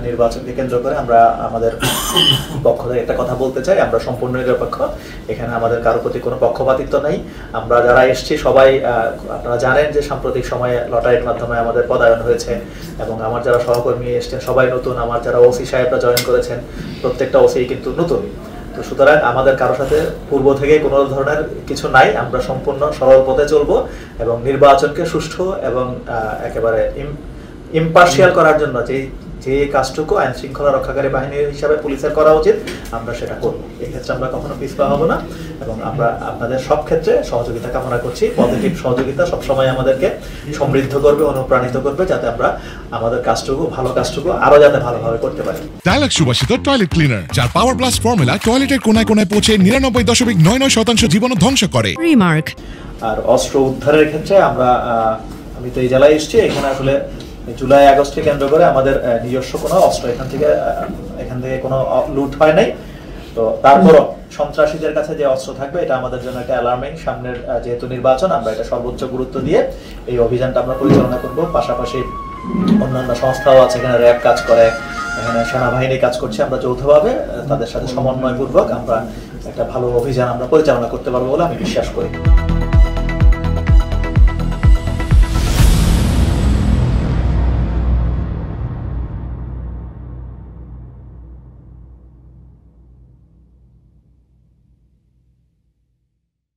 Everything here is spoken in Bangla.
নির্বাচনকে কেন্দ্র করে আমরা আমাদের পক্ষ থেকে একটা কথা বলতে চাই, আমরা সম্পূর্ণ নিরপেক্ষ। এখানে আমাদের কারো প্রতি কোনো পক্ষপাতিত্ব নাই। আমরা যারা এসেছি সবাই, আপনারা জানেন যে সাম্প্রতিক সময়ে লটারির মাধ্যমে আমাদের পদায়ন হয়েছে এবং আমার যারা সহকর্মী এসেছেন সবাই নতুন। আমার যারা ওসি সাহেবরা জয়েন করেছেন প্রত্যেকটা ওসি কিন্তু নতুন। তো সুতরাং আমাদের কারোর সাথে পূর্ব থেকে কোনো ধরনের কিছু নাই। আমরা সম্পূর্ণ সরল পথে চলবো এবং নির্বাচনকে সুষ্ঠু এবং একেবারে ইম্পার্শিয়াল করার জন্য যে কাজটুকু আইন শৃঙ্খলা রক্ষাকারী বাহিনী হিসাবে পুলিশের করা উচিত আমরা সেটা করব। এক্ষেত্রে আমরা কখনো পিছপা হব না এবং আমরা আপনাদের সব ক্ষেত্রে সহযোগিতা কামনা করছি। পজিটিভ সহযোগিতা সবসময় আমাদেরকে সমৃদ্ধ করবে, অনুপ্রাণিত করবে, যাতে আমরা আমাদের ভালো কাজটুকু আরো যাতে ভালোভাবে করতে পারি। ডায়ালগ সুবাসিত টয়লেট ক্লিনার, যার পাওয়ার প্লাস ফর্মুলা টয়লেটের কোনায় কোনায় পৌঁছে 99.99% জীবন ধ্বংস করে। রিমার্ক। আর অস্ত্র উদ্ধারের ক্ষেত্রে আমি তো এই জেলায় এসেছি, এখানে আসলে জুলাই আগস্টকে কেন্দ্র করে আমাদের নিজস্ব কোনো অস্ত্র এখান থেকে কোনো লুট হয় নাই। তো তারপরও সন্ত্রাসীদের কাছে যে অস্ত্র থাকবে এটা আমাদের জন্য একটা অ্যালার্মিং। সামনের যেহেতু নির্বাচন, আমরা এটা সর্বোচ্চ গুরুত্ব দিয়ে এই অভিযানটা আমরা পরিচালনা করব। পাশাপাশি অন্যান্য সংস্থাও আছে, এখানে র্যাব কাজ করে, এখানে সেনাবাহিনী কাজ করছে। আমরা যৌথভাবে তাদের সাথে সমন্বয়পূর্বক আমরা একটা ভালো অভিযান আমরা পরিচালনা করতে পারবো বলে আমি বিশ্বাস করি।